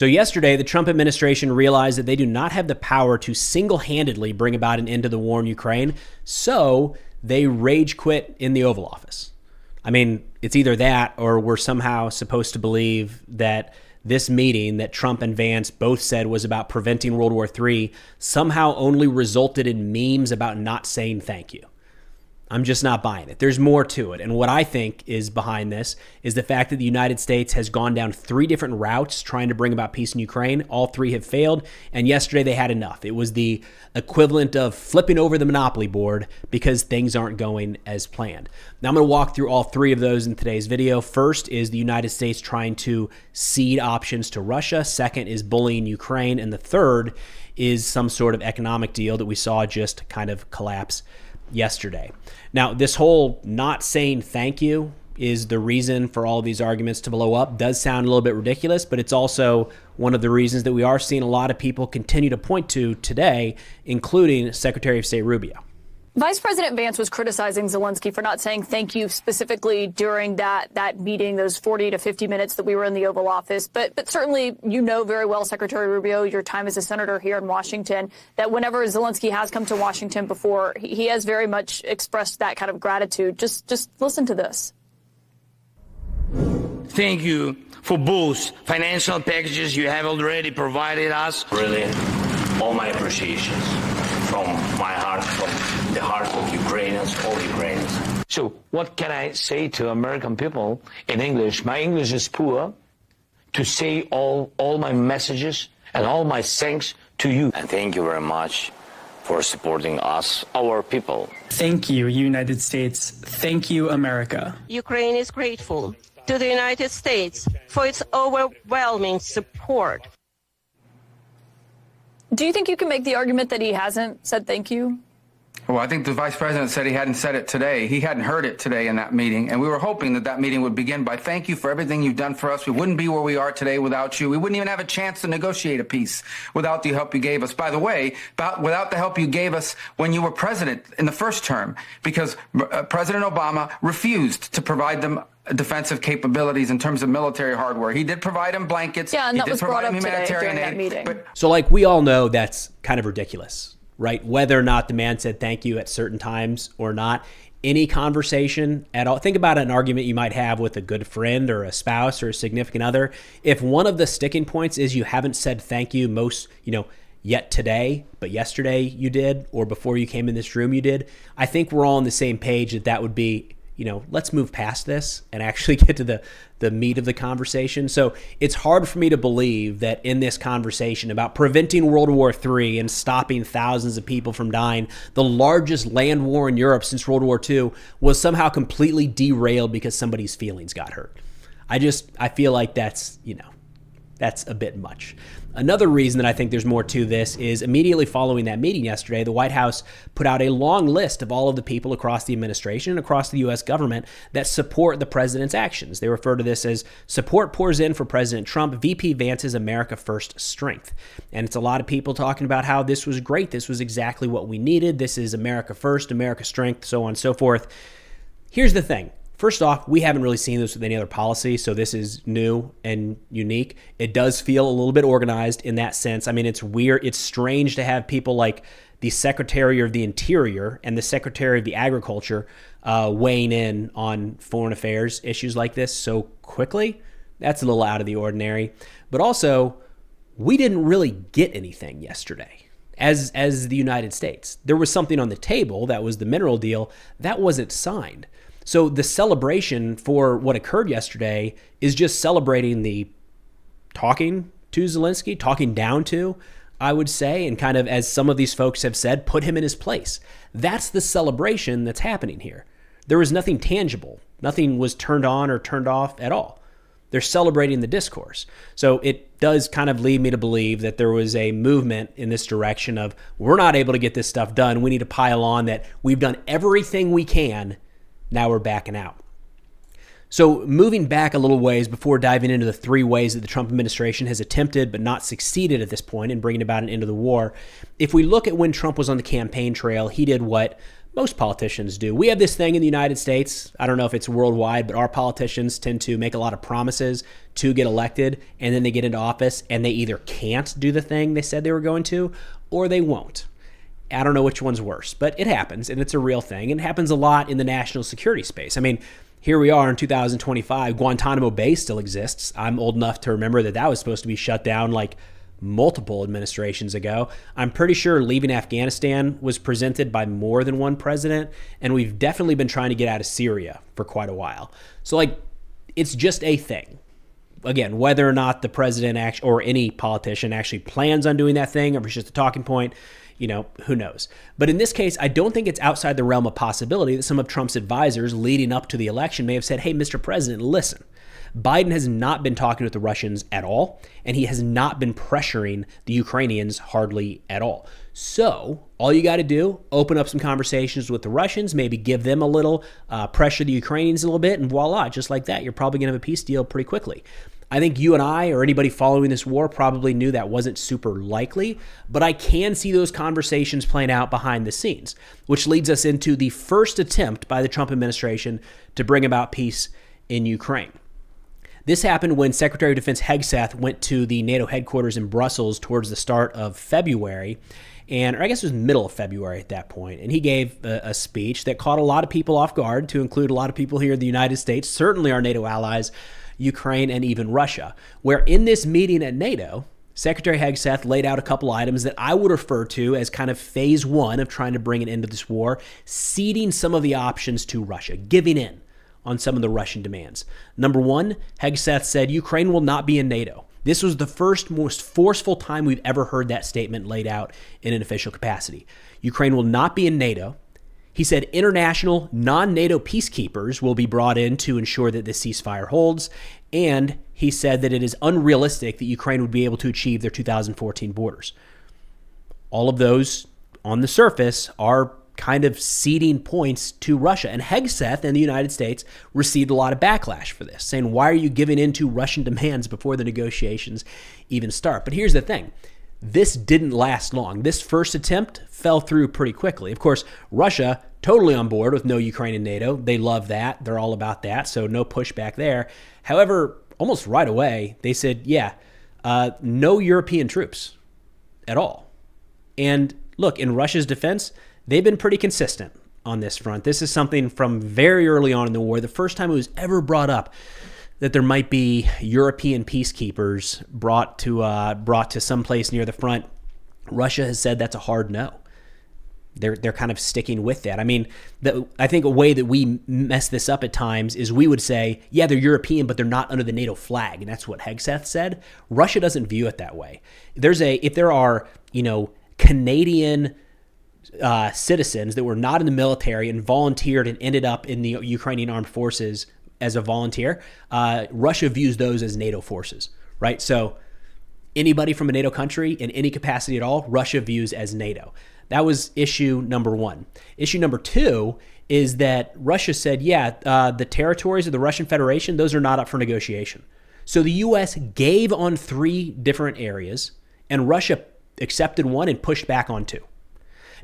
So yesterday, the Trump administration realized that they do not have the power to single-handedly bring about an end to the war in Ukraine, so they rage quit in the Oval Office. I mean, it's either that or we're somehow supposed to believe that this meeting that Trump and Vance both said was about preventing World War III somehow only resulted in memes about not saying thank you. I'm just not buying it. There's more to it. And what I think is behind this is the fact that the United States has gone down 3 different routes trying to bring about peace in Ukraine. All 3 have failed. And yesterday they had enough. It was the equivalent of flipping over the Monopoly board because things aren't going as planned. Now I'm going to walk through all 3 of those in today's video. First is the United States trying to cede options to Russia. Second is bullying Ukraine. And the third is some sort of economic deal that we saw just kind of collapse yesterday. Now, this whole not saying thank you is the reason for all of these arguments to blow up. Does sound a little bit ridiculous, but it's also one of the reasons that we are seeing a lot of people continue to point to today, including Secretary of State Rubio. Vice President Vance was criticizing Zelensky for not saying thank you specifically during that meeting, those 40 to 50 minutes that we were in the Oval Office. But certainly, you know very well, Secretary Rubio, your time as a senator here in Washington, that whenever Zelensky has come to Washington before, he has very much expressed that kind of gratitude. Just listen to this. Thank you for both financial packages you have already provided us. Really, all my appreciations from my heart, from the heart of Ukrainians, all Ukrainians. So what can I say to American people in English? My English is poor. To say all my messages and all my thanks to you. And thank you very much for supporting us, our people. Thank you, United States. Thank you, America. Ukraine is grateful to the United States for its overwhelming support. Do you think you can make the argument that he hasn't said thank you? Well, I think the vice president said he hadn't said it today. He hadn't heard it today in that meeting. And we were hoping that meeting would begin by thank you for everything you've done for us. We wouldn't be where we are today without you. We wouldn't even have a chance to negotiate a peace without the help you gave us. By the way, without the help you gave us when you were president in the first term, because President Obama refused to provide them defensive capabilities in terms of military hardware. He did provide them blankets. Yeah, and that was brought up today during that meeting. So like we all know that's kind of ridiculous, right? Whether or not the man said thank you at certain times or not, any conversation at all. Think about an argument you might have with a good friend or a spouse or a significant other. If one of the sticking points is you haven't said thank you yet today, but yesterday you did, or before you came in this room you did, I think we're all on the same page that would be, let's move past this and actually get to the meat of the conversation. So it's hard for me to believe that in this conversation about preventing World War III and stopping thousands of people from dying, the largest land war in Europe since World War II was somehow completely derailed because somebody's feelings got hurt. I feel like that's a bit much. Another reason that I think there's more to this is immediately following that meeting yesterday, the White House put out a long list of all of the people across the administration and across the U.S. government that support the president's actions. They refer to this as support pours in for President Trump, VP Vance's America First strength. And it's a lot of people talking about how this was great. This was exactly what we needed. This is America First, America Strength, so on and so forth. Here's the thing. First off, we haven't really seen this with any other policy, so this is new and unique. It does feel a little bit organized in that sense. I mean, it's weird. It's strange to have people like the Secretary of the Interior and the Secretary of the Agriculture weighing in on foreign affairs issues like this so quickly. That's a little out of the ordinary. But also, we didn't really get anything yesterday. As the United States, there was something on the table, that was the mineral deal, that wasn't signed. So the celebration for what occurred yesterday is just celebrating the talking to Zelensky, talking down to, I would say, and kind of, as some of these folks have said, put him in his place. That's the celebration that's happening here. There was nothing tangible. Nothing was turned on or turned off at all. They're celebrating the discourse. So it does kind of lead me to believe that there was a movement in this direction of, we're not able to get this stuff done. We need to pile on that we've done everything we can. Now we're backing out. So moving back a little ways before diving into the 3 ways that the Trump administration has attempted but not succeeded at this point in bringing about an end to the war, if we look at when Trump was on the campaign trail, he did what Most politicians do. We have this thing in the United States. I don't know if it's worldwide, but our politicians tend to make a lot of promises to get elected, and then they get into office and they either can't do the thing they said they were going to, or they won't. I don't know which one's worse, but it happens, and it's a real thing. And it happens a lot in the national security space. I mean, here we are in 2025. Guantanamo Bay still exists. I'm old enough to remember that was supposed to be shut down like multiple administrations ago. I'm pretty sure leaving Afghanistan was presented by more than one president, and we've definitely been trying to get out of Syria for quite a while. So, like, it's just a thing. Again, whether or not the president or any politician actually plans on doing that thing, or if it's just a talking point, who knows? But in this case, I don't think it's outside the realm of possibility that some of Trump's advisors leading up to the election may have said, hey, Mr. President, listen, Biden has not been talking with the Russians at all, and he has not been pressuring the Ukrainians hardly at all. So all you got to do, open up some conversations with the Russians, maybe give them a little, pressure the Ukrainians a little bit, and voila, just like that, you're probably going to have a peace deal pretty quickly. I think you and I, or anybody following this war, probably knew that wasn't super likely, but I can see those conversations playing out behind the scenes, which leads us into the first attempt by the Trump administration to bring about peace in Ukraine. This happened when Secretary of Defense Hegseth went to the NATO headquarters in Brussels towards the start of February, or I guess it was middle of February at that point, and he gave a speech that caught a lot of people off guard, to include a lot of people here in the United States, certainly our NATO allies, Ukraine, and even Russia, where in this meeting at NATO, Secretary Hegseth laid out a couple items that I would refer to as kind of phase one of trying to bring an end to this war, ceding some of the options to Russia, giving in on some of the Russian demands. Number one, Hegseth said Ukraine will not be in NATO. This was the first, most forceful time we've ever heard that statement laid out in an official capacity. Ukraine will not be in NATO. He said international non-NATO peacekeepers will be brought in to ensure that the ceasefire holds. And he said that it is unrealistic that Ukraine would be able to achieve their 2014 borders. All of those on the surface are kind of ceding points to Russia. And Hegseth and the United States received a lot of backlash for this, saying, why are you giving in to Russian demands before the negotiations even start? But here's the thing. This didn't last long. This first attempt fell through pretty quickly. Of course, Russia, totally on board with no Ukraine in NATO. They love that. They're all about that. So no pushback there. However, almost right away, they said, no European troops at all. And look, in Russia's defense, they've been pretty consistent on this front. This is something from very early on in the war. The first time it was ever brought up that there might be European peacekeepers brought to some place near the front, Russia has said that's a hard no. They're kind of sticking with that. I mean, I think a way that we mess this up at times is we would say, yeah, they're European, but they're not under the NATO flag, and that's what Hegseth said. Russia doesn't view it that way. If there are, Canadian citizens that were not in the military and volunteered and ended up in the Ukrainian armed forces as a volunteer, Russia views those as NATO forces, right? So anybody from a NATO country in any capacity at all, Russia views as NATO. That was issue number one. Issue number two is that Russia said, the territories of the Russian Federation, those are not up for negotiation. So the U.S. gave on 3 different areas, and Russia accepted one and pushed back on 2.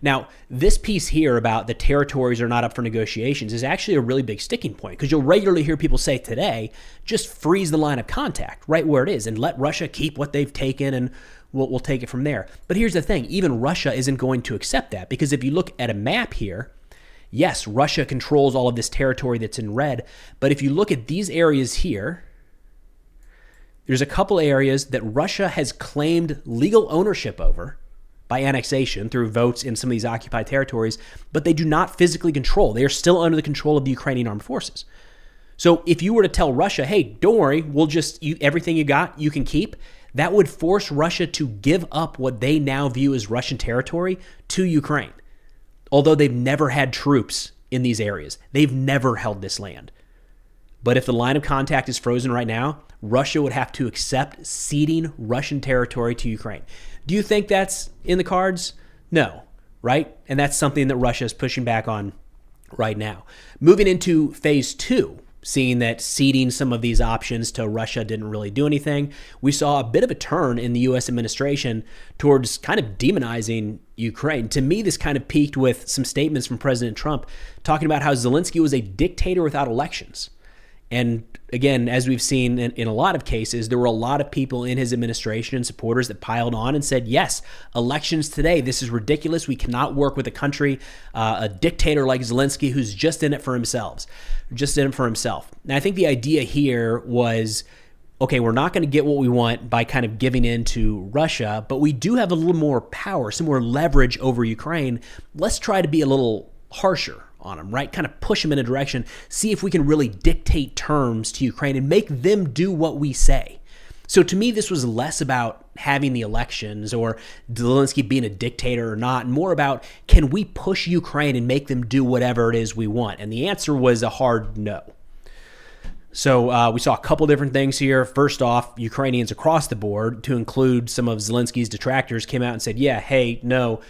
Now, this piece here about the territories are not up for negotiations is actually a really big sticking point, because you'll regularly hear people say today, just freeze the line of contact right where it is and let Russia keep what they've taken, and we'll take it from there. But here's the thing. Even Russia isn't going to accept that, because if you look at a map here, yes, Russia controls all of this territory that's in red. But if you look at these areas here, there's a couple areas that Russia has claimed legal ownership over by annexation through votes in some of these occupied territories, but they do not physically control. They are still under the control of the Ukrainian armed forces. So if you were to tell Russia, hey, don't worry, we'll just, everything you got, you can keep, that would force Russia to give up what they now view as Russian territory to Ukraine. Although they've never had troops in these areas. They've never held this land. But if the line of contact is frozen right now, Russia would have to accept ceding Russian territory to Ukraine. Do you think that's in the cards? No, right? And that's something that Russia is pushing back on right now. Moving into phase 2. seeing that ceding some of these options to Russia didn't really do anything. We saw a bit of a turn in the U.S. administration towards kind of demonizing Ukraine. To me, this kind of peaked with some statements from President Trump talking about how Zelensky was a dictator without elections. And again, as we've seen in a lot of cases, there were a lot of people in his administration and supporters that piled on and said, yes, elections today, this is ridiculous. We cannot work with a country, a dictator like Zelensky, who's just in it for himself. And I think the idea here was, okay, we're not going to get what we want by kind of giving in to Russia, but we do have a little more power, some more leverage over Ukraine. Let's try to be a little harsher on them, right? Kind of push them in a direction, see if we can really dictate terms to Ukraine and make them do what we say. So to me, this was less about having the elections or Zelensky being a dictator or not, and more about, can we push Ukraine and make them do whatever it is we want? And the answer was a hard no. So we saw a couple different things here. First off, Ukrainians across the board, to include some of Zelensky's detractors, came out and said, yeah, hey, no,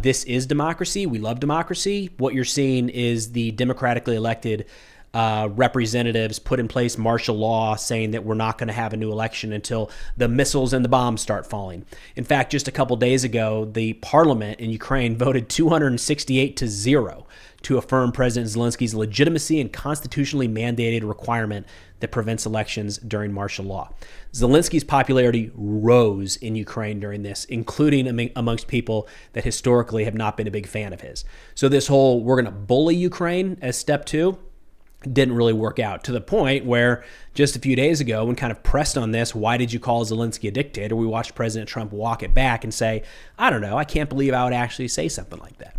this is democracy. We love democracy. What you're seeing is the democratically elected representatives put in place martial law saying that we're not going to have a new election until the missiles and the bombs start falling. In fact, just a couple days ago, the parliament in Ukraine voted 268-0 to affirm President Zelensky's legitimacy and constitutionally mandated requirement that prevents elections during martial law. Zelensky's popularity rose in Ukraine during this, including amongst people that historically have not been a big fan of his. So this whole, we're going to bully Ukraine as step two, didn't really work out, to the point where just a few days ago, when kind of pressed on this, why did you call Zelensky a dictator? We watched President Trump walk it back and say, I don't know, I can't believe I would actually say something like that.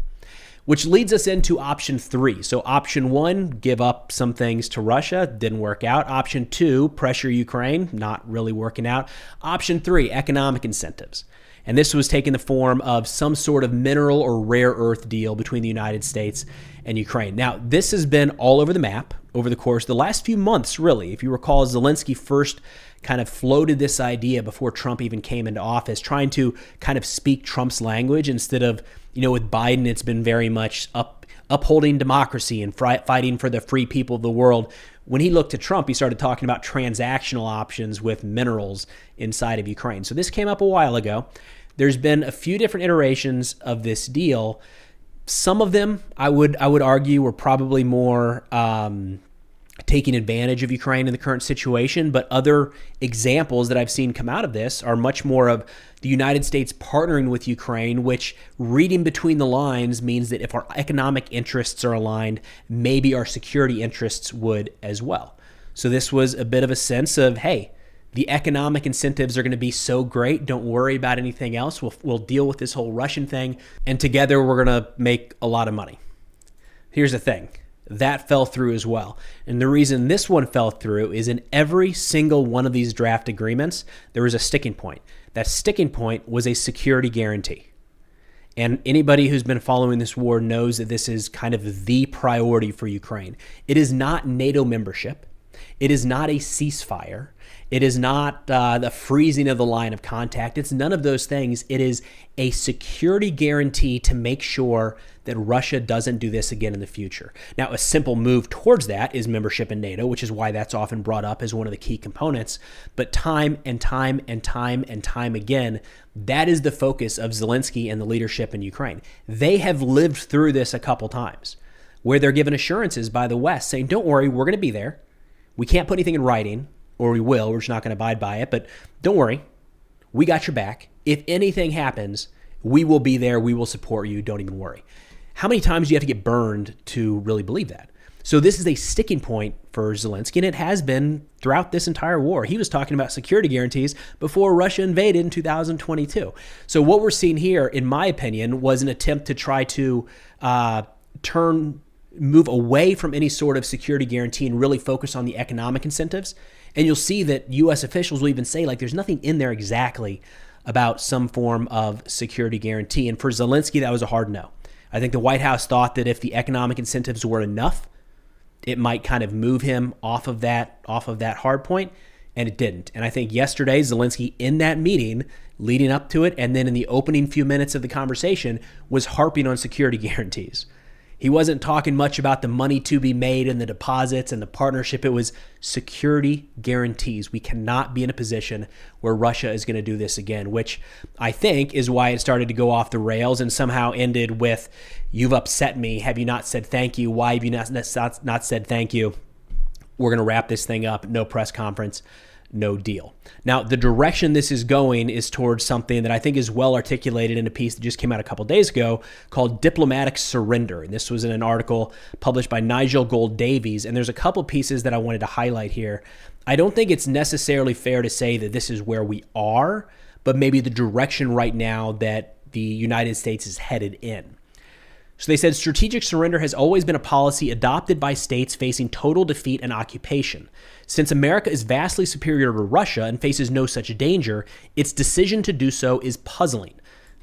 Which leads us into option three. So option one, give up some things to Russia, didn't work out. Option two, pressure Ukraine, not really working out. Option three, economic incentives. And this was taking the form of some sort of mineral or rare earth deal between the United States and Ukraine. Now, this has been all over the map over the course of the last few months, really. If you recall, Zelensky first kind of floated this idea before Trump even came into office, trying to kind of speak Trump's language instead of, with Biden, it's been very much upholding democracy and fighting for the free people of the world. When he looked to Trump, he started talking about transactional options with minerals inside of Ukraine. So this came up a while ago. There's been a few different iterations of this deal. Some of them, I would argue, were probably more taking advantage of Ukraine in the current situation, but other examples that I've seen come out of this are much more of the United States partnering with Ukraine, which, reading between the lines, means that if our economic interests are aligned, maybe our security interests would as well. So this was a bit of a sense of, hey, the economic incentives are going to be so great, don't worry about anything else. We'll deal with this whole Russian thing, and together we're going to make a lot of money. Here's the thing. That fell through as well. And the reason this one fell through is in every single one of these draft agreements, there was a sticking point. That sticking point was a security guarantee. And anybody who's been following this war knows that this is kind of the priority for Ukraine. It is not NATO membership. It is not a ceasefire. It is not the freezing of the line of contact. It's none of those things. It is a security guarantee to make sure that Russia doesn't do this again in the future. Now, a simple move towards that is membership in NATO, which is why that's often brought up as one of the key components. But time and time and time and time again, that is the focus of Zelensky and the leadership in Ukraine. They have lived through this a couple times, where they're given assurances by the West saying, don't worry, we're going to be there. We can't put anything in writing, or we will. We're just not going to abide by it. But don't worry. We got your back. If anything happens, we will be there. We will support you. Don't even worry. How many times do you have to get burned to really believe that? So this is a sticking point for Zelensky, and it has been throughout this entire war. He was talking about security guarantees before Russia invaded in 2022. So what we're seeing here, in my opinion, was an attempt to try to move away from any sort of security guarantee and really focus on the economic incentives. And you'll see that U.S. officials will even say, like, there's nothing in there exactly about some form of security guarantee. And for Zelensky, that was a hard no. I think the White House thought that if the economic incentives were enough, it might kind of move him off of that hard point, and it didn't. And I think yesterday, Zelensky, in that meeting leading up to it, and then in the opening few minutes of the conversation, was harping on security guarantees. He wasn't talking much about the money to be made and the deposits and the partnership. It was security guarantees. We cannot be in a position where Russia is going to do this again, which I think is why it started to go off the rails and somehow ended with, "You've upset me. Have you not said thank you? Why have you not said thank you? We're going to wrap this thing up. No press conference. No deal." Now, the direction this is going is towards something that I think is well articulated in a piece that just came out a couple days ago called Diplomatic Surrender. And this was in an article published by Nigel Gould-Davies. And there's a couple pieces that I wanted to highlight here. I don't think it's necessarily fair to say that this is where we are, but maybe the direction right now that the United States is headed in. So they said strategic surrender has always been a policy adopted by states facing total defeat and occupation. Since America is vastly superior to Russia and faces no such danger, its decision to do so is puzzling.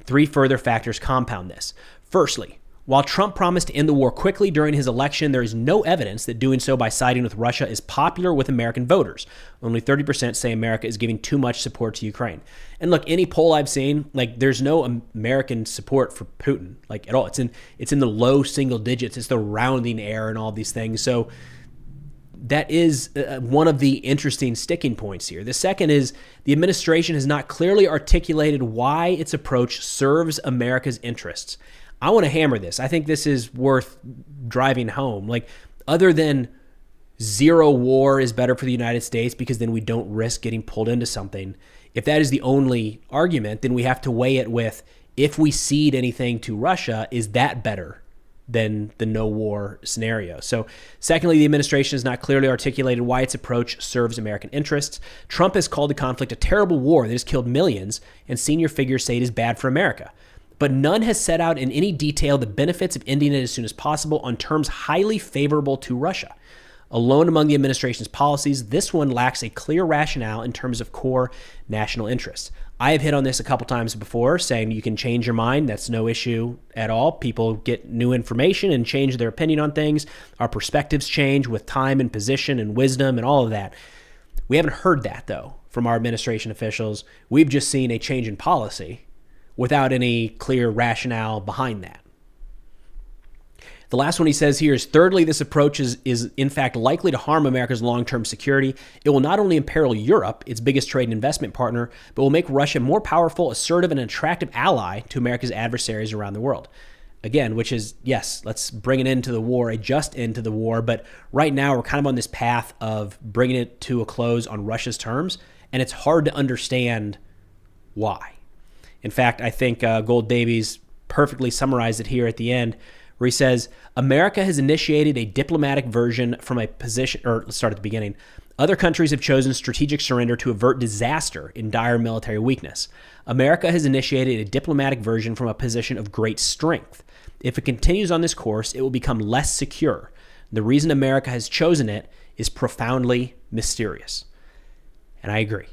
3 further factors compound this. Firstly, while Trump promised to end the war quickly during his election, there is no evidence that doing so by siding with Russia is popular with American voters. Only 30% say America is giving too much support to Ukraine. And look, any poll I've seen, there's no American support for Putin, at all. It's in the low single digits. It's the rounding error and all these things. So that is one of the interesting sticking points here. The second is the administration has not clearly articulated why its approach serves America's interests. I want to hammer this. I think this is worth driving home. Other than zero war is better for the United States because then we don't risk getting pulled into something. If that is the only argument, then we have to weigh it with, if we cede anything to Russia, is that better than the no war scenario? So secondly, the administration has not clearly articulated why its approach serves American interests. Trump has called the conflict a terrible war that has killed millions, and senior figures say it is bad for America. But none has set out in any detail the benefits of ending it as soon as possible on terms highly favorable to Russia. Alone among the administration's policies, this one lacks a clear rationale in terms of core national interests. I have hit on this a couple times before, saying you can change your mind. That's no issue at all. People get new information and change their opinion on things. Our perspectives change with time and position and wisdom and all of that. We haven't heard that, though, from our administration officials. We've just seen a change in policy without any clear rationale behind that. The last one he says here is, thirdly, this approach is in fact likely to harm America's long-term security. It will not only imperil Europe, its biggest trade and investment partner, but will make Russia more powerful, assertive, and an attractive ally to America's adversaries around the world. Again, which is, yes, let's bring an end to the war, a just end to the war. But right now we're kind of on this path of bringing it to a close on Russia's terms, and it's hard to understand why. In fact, I think Gould-Davies perfectly summarized it here at the end, where he says, America has initiated a diplomatic version from a position, or let's start at the beginning. Other countries have chosen strategic surrender to avert disaster in dire military weakness. America has initiated a diplomatic version from a position of great strength. If it continues on this course, it will become less secure. The reason America has chosen it is profoundly mysterious. And I agree.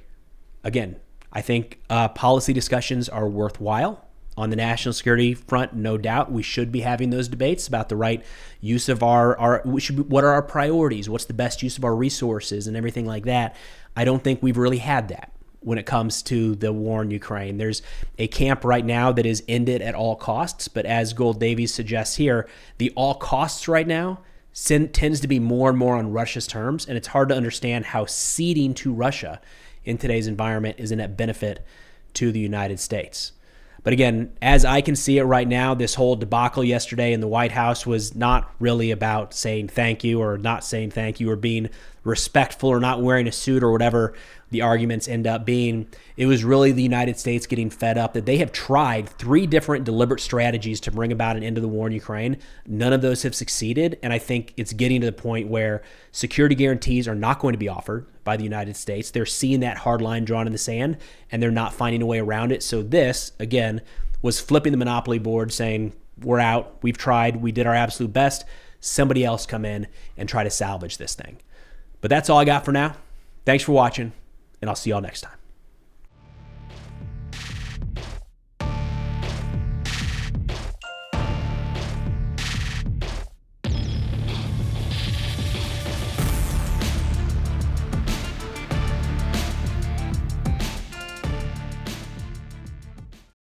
Again, I think policy discussions are worthwhile. On the national security front, no doubt, we should be having those debates about the right use of what are our priorities, what's the best use of our resources and everything like that. I don't think we've really had that when it comes to the war in Ukraine. There's a camp right now that is end it at all costs, but as Gould-Davies suggests here, the all costs right now tends to be more and more on Russia's terms, and it's hard to understand how ceding to Russia in today's environment is a net benefit to the United States. But again, as I can see it right now, this whole debacle yesterday in the White House was not really about saying thank you or not saying thank you or being respectful or not wearing a suit or whatever the arguments end up being. It was really the United States getting fed up that they have tried 3 different deliberate strategies to bring about an end to the war in Ukraine. None of those have succeeded. And I think it's getting to the point where security guarantees are not going to be offered by the United States. They're seeing that hard line drawn in the sand and they're not finding a way around it. So this, again, was flipping the monopoly board, saying, we're out, we've tried, we did our absolute best. Somebody else come in and try to salvage this thing. But that's all I got for now. Thanks for watching, and I'll see y'all next time.